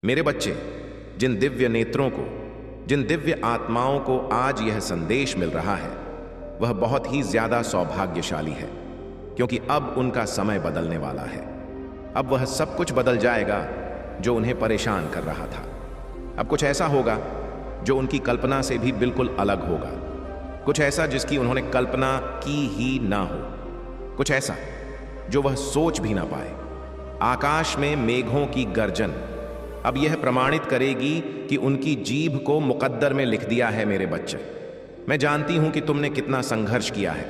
मेरे बच्चे, जिन दिव्य नेत्रों को, जिन दिव्य आत्माओं को आज यह संदेश मिल रहा है, वह बहुत ही ज्यादा सौभाग्यशाली है, क्योंकि अब उनका समय बदलने वाला है। अब वह सब कुछ बदल जाएगा जो उन्हें परेशान कर रहा था। अब कुछ ऐसा होगा जो उनकी कल्पना से भी बिल्कुल अलग होगा, कुछ ऐसा जिसकी उन्होंने कल्पना की ही ना हो, कुछ ऐसा जो वह सोच भी ना पाए। आकाश में मेघों की गर्जन अब यह प्रमाणित करेगी कि उनकी जीभ को मुकद्दर में लिख दिया है। मेरे बच्चे, मैं जानती हूं कि तुमने कितना संघर्ष किया है,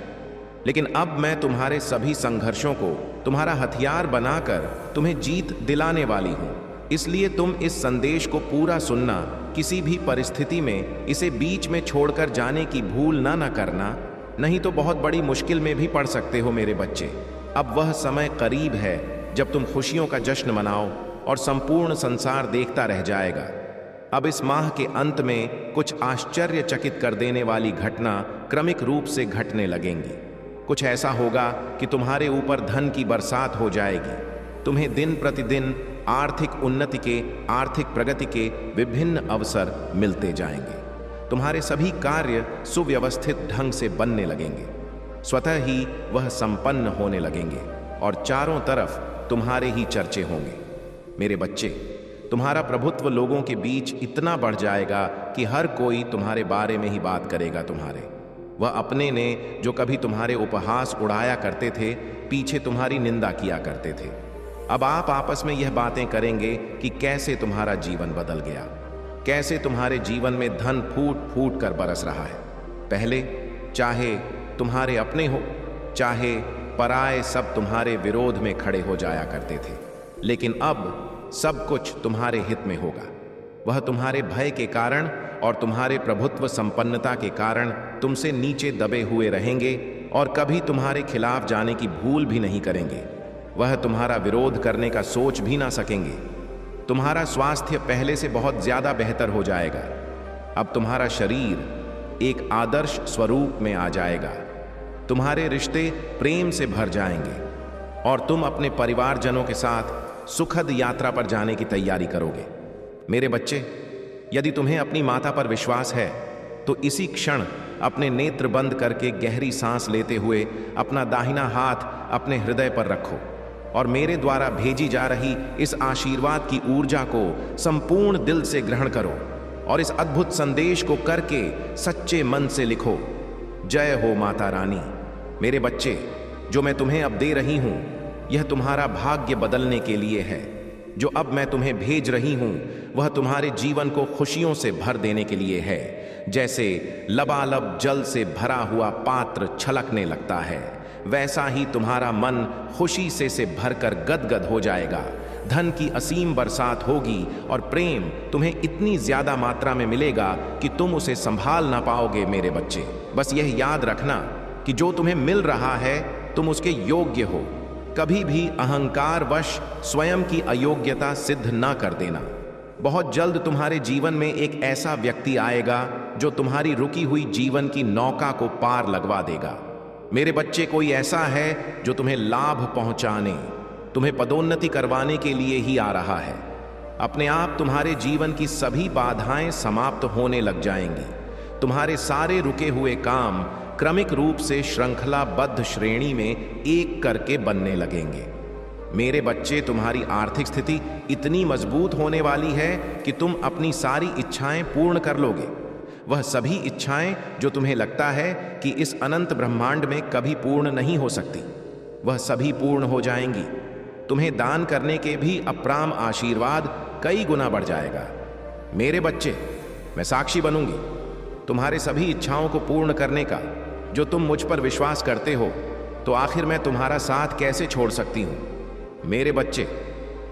लेकिन अब मैं तुम्हारे सभी संघर्षों को तुम्हारा हथियार बनाकर तुम्हें जीत दिलाने वाली हूं। इसलिए तुम इस संदेश को पूरा सुनना, किसी भी परिस्थिति में इसे बीच में छोड़कर जाने की भूल ना करना, नहीं तो बहुत बड़ी मुश्किल में भी पड़ सकते हो। मेरे बच्चे, अब वह समय करीब है जब तुम खुशियों का जश्न मनाओ और संपूर्ण संसार देखता रह जाएगा। अब इस माह के अंत में कुछ आश्चर्यचकित कर देने वाली घटना क्रमिक रूप से घटने लगेंगी। कुछ ऐसा होगा कि तुम्हारे ऊपर धन की बरसात हो जाएगी। तुम्हें दिन प्रतिदिन आर्थिक उन्नति के, आर्थिक प्रगति के विभिन्न अवसर मिलते जाएंगे। तुम्हारे सभी कार्य सुव्यवस्थित ढंग से बनने लगेंगे, स्वतः ही वह संपन्न होने लगेंगे और चारों तरफ तुम्हारे ही चर्चे होंगे। मेरे बच्चे, तुम्हारा प्रभुत्व लोगों के बीच इतना बढ़ जाएगा कि हर कोई तुम्हारे बारे में ही बात करेगा। वह अपने ने जो कभी तुम्हारे उपहास उड़ाया करते थे, पीछे तुम्हारी निंदा किया करते थे, अब आप आपस में यह बातें करेंगे कि कैसे तुम्हारा जीवन बदल गया, कैसे तुम्हारे जीवन में धन फूट फूट कर बरस रहा है। पहले चाहे तुम्हारे अपने हो, चाहे पराए, सब तुम्हारे विरोध में खड़े हो जाया करते थे, लेकिन अब सब कुछ तुम्हारे हित में होगा। वह तुम्हारे भय के कारण और तुम्हारे प्रभुत्व संपन्नता के कारण तुमसे नीचे दबे हुए रहेंगे और कभी तुम्हारे खिलाफ जाने की भूल भी नहीं करेंगे। वह तुम्हारा विरोध करने का सोच भी ना सकेंगे। तुम्हारा स्वास्थ्य पहले से बहुत ज्यादा बेहतर हो जाएगा। अब तुम्हारा शरीर एक आदर्श स्वरूप में आ जाएगा। तुम्हारे रिश्ते प्रेम से भर जाएंगे और तुम अपने परिवारजनों के साथ सुखद यात्रा पर जाने की तैयारी करोगे। मेरे बच्चे, यदि तुम्हें अपनी माता पर विश्वास है तो इसी क्षण अपने नेत्र बंद करके गहरी सांस लेते हुए अपना दाहिना हाथ अपने हृदय पर रखो और मेरे द्वारा भेजी जा रही इस आशीर्वाद की ऊर्जा को संपूर्ण दिल से ग्रहण करो और इस अद्भुत संदेश को करके सच्चे मन से लिखो, जय हो माता रानी। मेरे बच्चे, जो मैं तुम्हें अब दे रही हूं, यह तुम्हारा भाग्य बदलने के लिए है। जो अब मैं तुम्हें भेज रही हूं, वह तुम्हारे जीवन को खुशियों से भर देने के लिए है। जैसे लबालब जल से भरा हुआ पात्र छलकने लगता है, वैसा ही तुम्हारा मन खुशी से भरकर गदगद हो जाएगा। धन की असीम बरसात होगी और प्रेम तुम्हें इतनी ज्यादा मात्रा में मिलेगा कि तुम उसे संभाल ना पाओगे। मेरे बच्चे, बस यह याद रखना कि जो तुम्हें मिल रहा है तुम उसके योग्य हो। कभी भी अहंकारवश स्वयं की अयोग्यता सिद्ध ना कर देना। बहुत जल्द तुम्हारे जीवन में एक ऐसा व्यक्ति आएगा जो तुम्हारी रुकी हुई जीवन की नौका को पार लगवा देगा। मेरे बच्चे, कोई ऐसा है जो तुम्हें लाभ पहुंचाने, तुम्हें पदोन्नति करवाने के लिए ही आ रहा है। अपने आप तुम्हारे जीवन की सभी बाधाएं समाप्त होने लग जाएंगी। तुम्हारे सारे रुके हुए काम क्रमिक रूप से श्रृंखलाबद्ध श्रेणी में एक करके बनने लगेंगे। मेरे बच्चे, तुम्हारी आर्थिक स्थिति इतनी मजबूत होने वाली है कि तुम अपनी सारी इच्छाएं पूर्ण कर लोगे। वह सभी इच्छाएं जो तुम्हें लगता है कि इस अनंत ब्रह्मांड में कभी पूर्ण नहीं हो सकती, वह सभी पूर्ण हो जाएंगी। तुम्हें दान करने के भी अप्राम आशीर्वाद कई गुना बढ़ जाएगा। मेरे बच्चे, मैं साक्षी बनूंगी तुम्हारे सभी इच्छाओं को पूर्ण करने का। जो तुम मुझ पर विश्वास करते हो, तो आखिर मैं तुम्हारा साथ कैसे छोड़ सकती हूं। मेरे बच्चे,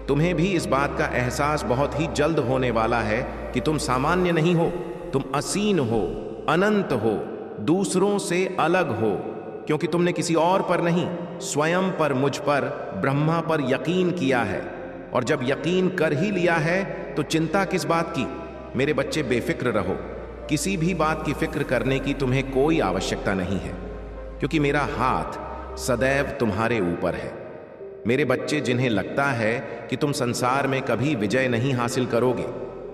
तुम्हें भी इस बात का एहसास बहुत ही जल्द होने वाला है कि तुम सामान्य नहीं हो, तुम असीम हो, अनंत हो, दूसरों से अलग हो, क्योंकि तुमने किसी और पर नहीं, स्वयं पर, मुझ पर, ब्रह्मा पर यकीन किया है। और जब यकीन कर ही लिया है तो चिंता किस बात की। मेरे बच्चे, बेफिक्र रहो। किसी भी बात की फिक्र करने की तुम्हें कोई आवश्यकता नहीं है, क्योंकि मेरा हाथ सदैव तुम्हारे ऊपर है। मेरे बच्चे, जिन्हें लगता है कि तुम संसार में कभी विजय नहीं हासिल करोगे,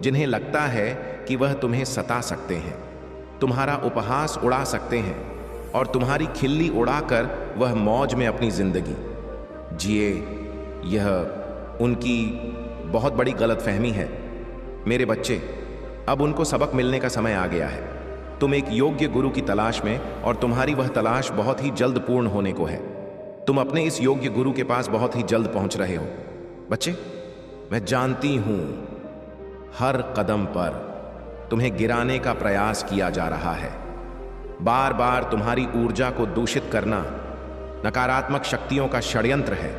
जिन्हें लगता है कि वह तुम्हें सता सकते हैं, तुम्हारा उपहास उड़ा सकते हैं और तुम्हारी खिल्ली उड़ाकर वह मौज में अपनी जिंदगी जिए, यह उनकी बहुत बड़ी गलतफहमी है। मेरे बच्चे, अब उनको सबक मिलने का समय आ गया है। तुम एक योग्य गुरु की तलाश में, और तुम्हारी वह तलाश बहुत ही जल्द पूर्ण होने को है। तुम अपने इस योग्य गुरु के पास बहुत ही जल्द पहुंच रहे हो। बच्चे, मैं जानती हूं हर कदम पर तुम्हें गिराने का प्रयास किया जा रहा है। बार बार तुम्हारी ऊर्जा को दूषित करना नकारात्मक शक्तियों का षड्यंत्र है,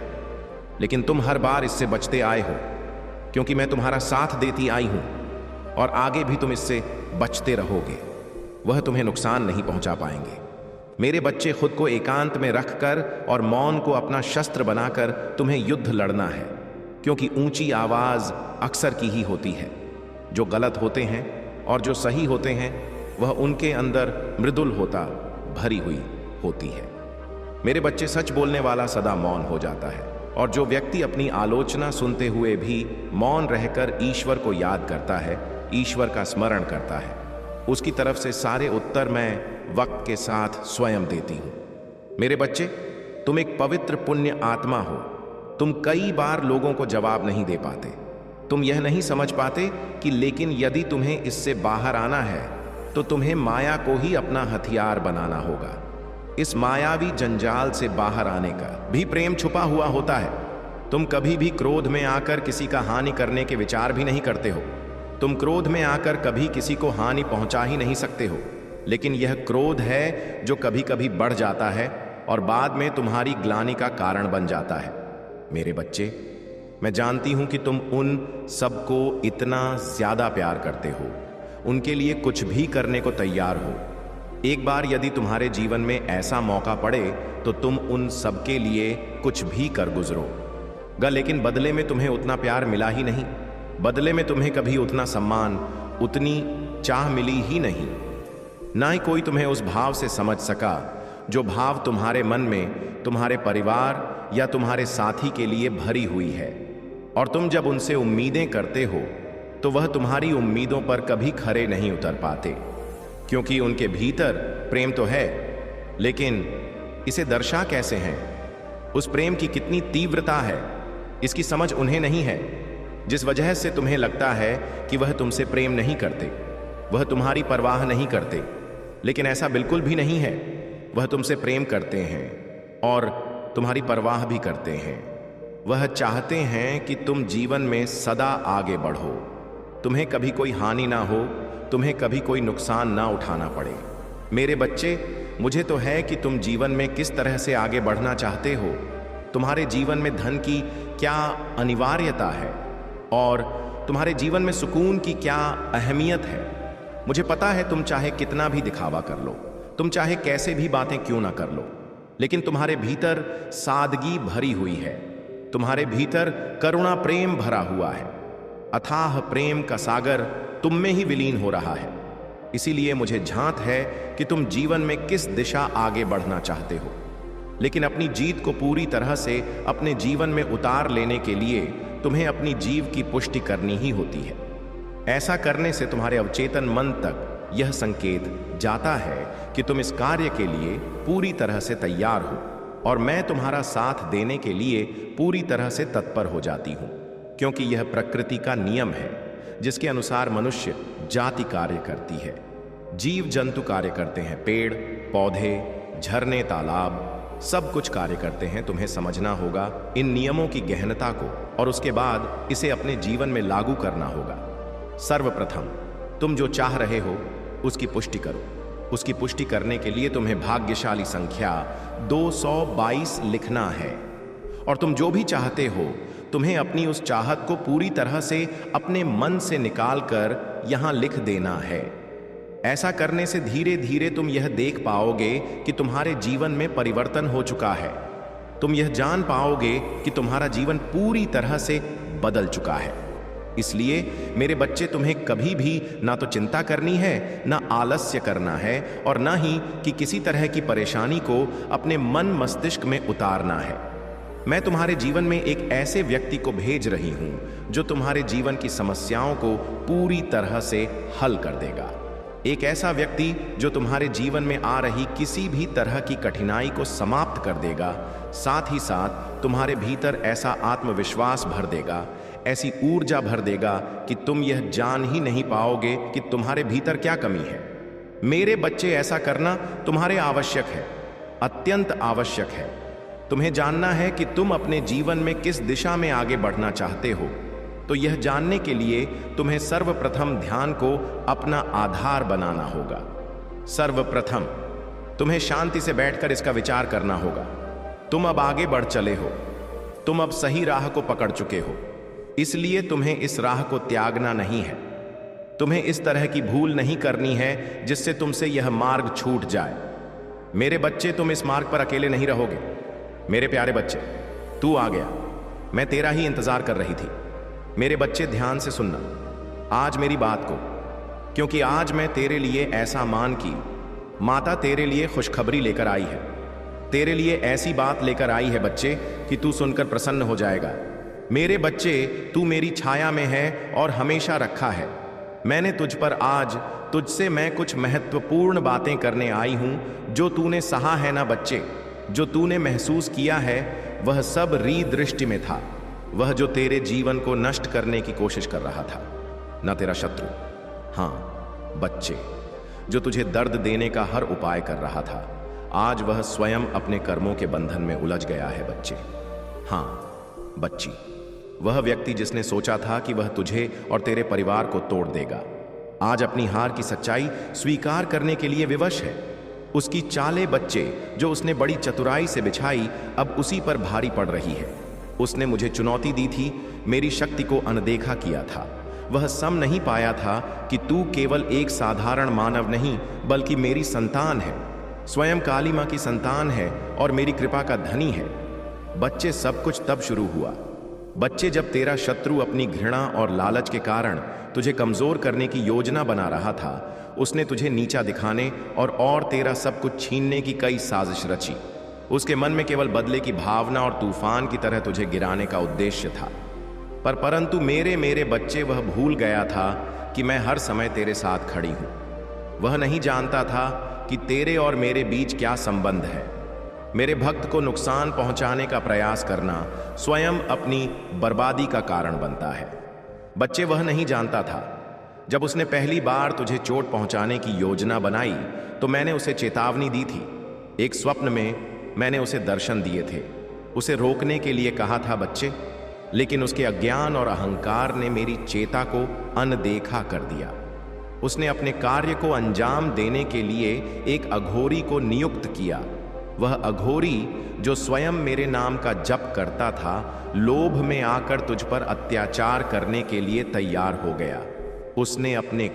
लेकिन तुम हर बार इससे बचते आए हो, क्योंकि मैं तुम्हारा साथ देती आई हूं और आगे भी तुम इससे बचते रहोगे। वह तुम्हें नुकसान नहीं पहुंचा पाएंगे। मेरे बच्चे, खुद को एकांत में रखकर और मौन को अपना शस्त्र बनाकर तुम्हें युद्ध लड़ना है, क्योंकि ऊंची आवाज अक्सर की ही होती है। जो गलत होते हैं और जो सही होते हैं, वह उनके अंदर मृदुल होता भरी हुई होती है। मेरे बच्चे, सच बोलने वाला सदा मौन हो जाता है, और जो व्यक्ति अपनी आलोचना सुनते हुए भी मौन रहकर ईश्वर को याद करता है, ईश्वर का स्मरण करता है, उसकी तरफ से सारे उत्तर मैं वक्त के साथ स्वयं देती हूं। मेरे बच्चे, तुम एक पवित्र पुण्य आत्मा हो। तुम कई बार लोगों को जवाब नहीं दे पाते। तुम यह नहीं समझ पाते कि लेकिन यदि तुम्हें इससे बाहर आना है तो तुम्हें माया को ही अपना हथियार बनाना होगा। इस मायावी जंजाल से बाहर आने का भी प्रेम छुपा हुआ होता है। तुम कभी भी क्रोध में आकर किसी का हानि करने के विचार भी नहीं करते हो। तुम क्रोध में आकर कभी किसी को हानि पहुंचा ही नहीं सकते हो, लेकिन यह क्रोध है जो कभी कभी बढ़ जाता है और बाद में तुम्हारी ग्लानि का कारण बन जाता है। मेरे बच्चे, मैं जानती हूं कि तुम उन सबको इतना ज्यादा प्यार करते हो, उनके लिए कुछ भी करने को तैयार हो। एक बार यदि तुम्हारे जीवन में ऐसा मौका पड़े तो तुम उन सबके लिए कुछ भी कर गुजरोगा, लेकिन बदले में तुम्हें उतना प्यार मिला ही नहीं। बदले में तुम्हें कभी उतना सम्मान, उतनी चाह मिली ही नहीं। ना ही कोई तुम्हें उस भाव से समझ सका जो भाव तुम्हारे मन में तुम्हारे परिवार या तुम्हारे साथी के लिए भरी हुई है। और तुम जब उनसे उम्मीदें करते हो तो वह तुम्हारी उम्मीदों पर कभी खरे नहीं उतर पाते, क्योंकि उनके भीतर प्रेम तो है, लेकिन इसे दर्शा कैसे हैं, उस प्रेम की कितनी तीव्रता है, इसकी समझ उन्हें नहीं है। जिस वजह से तुम्हें लगता है कि वह तुमसे प्रेम नहीं करते, वह तुम्हारी परवाह नहीं करते, लेकिन ऐसा बिल्कुल भी नहीं है। वह तुमसे प्रेम करते हैं और तुम्हारी परवाह भी करते हैं। वह चाहते हैं कि तुम जीवन में सदा आगे बढ़ो, तुम्हें कभी कोई हानि ना हो, तुम्हें कभी कोई नुकसान ना उठाना पड़े। मेरे बच्चे, मुझे तो है कि तुम जीवन में किस तरह से आगे बढ़ना चाहते हो, तुम्हारे जीवन में धन की क्या अनिवार्यता है और तुम्हारे जीवन में सुकून की क्या अहमियत है। मुझे पता है तुम चाहे कितना भी दिखावा कर लो, तुम चाहे कैसे भी बातें क्यों ना कर लो, लेकिन तुम्हारे भीतर सादगी भरी हुई है, तुम्हारे भीतर करुणा प्रेम भरा हुआ है। अथाह प्रेम का सागर तुम में ही विलीन हो रहा है। इसीलिए मुझे झांत है कि तुम जीवन में किस दिशा आगे बढ़ना चाहते हो, लेकिन अपनी जीत को पूरी तरह से अपने जीवन में उतार लेने के लिए तुम्हें अपनी जीव की पुष्टि करनी ही होती है। ऐसा करने से तुम्हारे अवचेतन मन तक यह संकेत जाता है कि तुम इस कार्य के लिए पूरी तरह से तैयार हो, और मैं तुम्हारा साथ देने के लिए पूरी तरह से तत्पर हो जाती हूं, क्योंकि यह प्रकृति का नियम है जिसके अनुसार मनुष्य जाति कार्य करती है, जीव जंतु कार्य करते हैं, पेड़ पौधे, झरने, तालाब, सब कुछ कार्य करते हैं। तुम्हें समझना होगा इन नियमों की गहनता को, और उसके बाद इसे अपने जीवन में लागू करना होगा। सर्वप्रथम तुम जो चाह रहे हो उसकी पुष्टि करो। उसकी पुष्टि करने के लिए तुम्हें भाग्यशाली संख्या 222 लिखना है, और तुम जो भी चाहते हो तुम्हें अपनी उस चाहत को पूरी तरह से अपने मन से निकालकर यहां लिख देना है। ऐसा करने से धीरे धीरे तुम यह देख पाओगे कि तुम्हारे जीवन में परिवर्तन हो चुका है। तुम यह जान पाओगे कि तुम्हारा जीवन पूरी तरह से बदल चुका है। इसलिए मेरे बच्चे, तुम्हें कभी भी ना तो चिंता करनी है, ना आलस्य करना है, और ना ही कि किसी तरह की परेशानी को अपने मन मस्तिष्क में उतारना है। मैं तुम्हारे जीवन में एक ऐसे व्यक्ति को भेज रही हूं जो तुम्हारे जीवन की समस्याओं को पूरी तरह से हल कर देगा। एक ऐसा व्यक्ति जो तुम्हारे जीवन में आ रही किसी भी तरह की कठिनाई को समाप्त कर देगा, साथ ही साथ तुम्हारे भीतर ऐसा आत्मविश्वास भर देगा, ऐसी ऊर्जा भर देगा कि तुम यह जान ही नहीं पाओगे कि तुम्हारे भीतर क्या कमी है। मेरे बच्चे, ऐसा करना तुम्हारे आवश्यक है, अत्यंत आवश्यक है। तुम्हें जानना है कि तुम अपने जीवन में किस दिशा में आगे बढ़ना चाहते हो। तो यह जानने के लिए तुम्हें सर्वप्रथम ध्यान को अपना आधार बनाना होगा। सर्वप्रथम तुम्हें शांति से बैठकर इसका विचार करना होगा। तुम अब आगे बढ़ चले हो, तुम अब सही राह को पकड़ चुके हो, इसलिए तुम्हें इस राह को त्यागना नहीं है। तुम्हें इस तरह की भूल नहीं करनी है जिससे तुमसे यह मार्ग छूट जाए। मेरे बच्चे, तुम इस मार्ग पर अकेले नहीं रहोगे। मेरे प्यारे बच्चे, तू आ गया, मैं तेरा ही इंतजार कर रही थी। मेरे बच्चे, ध्यान से सुनना आज मेरी बात को, क्योंकि आज मैं तेरे लिए ऐसा मान की माता तेरे लिए खुशखबरी लेकर आई है। तेरे लिए ऐसी बात लेकर आई है बच्चे कि तू सुनकर प्रसन्न हो जाएगा। मेरे बच्चे, तू मेरी छाया में है और हमेशा रखा है। मैंने तुझ पर आज तुझसे मैं कुछ महत्वपूर्ण बातें करने आई हूं। जो तूने सहा है ना बच्चे, जो तूने महसूस किया है, वह सब री दृष्टि में था। वह जो तेरे जीवन को नष्ट करने की कोशिश कर रहा था, न तेरा शत्रु। हाँ बच्चे, जो तुझे दर्द देने का हर उपाय कर रहा था, आज वह स्वयं अपने कर्मों के बंधन में उलझ गया है बच्चे। हाँ बच्ची, वह व्यक्ति जिसने सोचा था कि वह तुझे और तेरे परिवार को तोड़ देगा, आज अपनी हार की सच्चाई स्वीकार करने के लिए विवश है। उसकी चालें बच्चे, जो उसने बड़ी चतुराई से बिछाई, अब उसी पर भारी पड़ रही है। उसने मुझे चुनौती दी थी, मेरी शक्ति को अनदेखा किया था। वह सम नहीं पाया था कि तू केवल एक साधारण मानव नहीं, बल्कि मेरी संतान है, स्वयं काली मां की संतान है और मेरी कृपा का धनी है। बच्चे, सब कुछ तब शुरू हुआ बच्चे, जब तेरा शत्रु अपनी घृणा और लालच के कारण तुझे कमजोर करने की योजना बना रहा था। उसने तुझे नीचा दिखाने और तेरा सब कुछ छीनने की कई साजिश रची। उसके मन में केवल बदले की भावना और तूफान की तरह तुझे गिराने का उद्देश्य था। परंतु मेरे बच्चे, वह भूल गया था कि मैं हर समय तेरे साथ खड़ी हूं। वह नहीं जानता था कि तेरे और मेरे बीच क्या संबंध है। मेरे भक्त को नुकसान पहुंचाने का प्रयास करना स्वयं अपनी बर्बादी का कारण बनता है। बच्चे, वह नहीं जानता था। जब उसने पहली बार तुझे चोट पहुंचाने की योजना बनाई तो मैंने उसे चेतावनी दी थी। एक स्वप्न में मैंने उसे दर्शन दिए थे, उसे रोकने के लिए कहा था बच्चे, लेकिन उसके अज्ञान और अहंकार ने मेरी चेता को अनदेखा कर दिया। उसने अपने कार्य को अंजाम देने के लिए एक अघोरी को नियुक्त किया। वह अघोरी, जो स्वयं मेरे नाम का जप करता था, लोभ में आकर तुझ पर अत्याचार करने के लिए तैयार हो गया। उसने अपने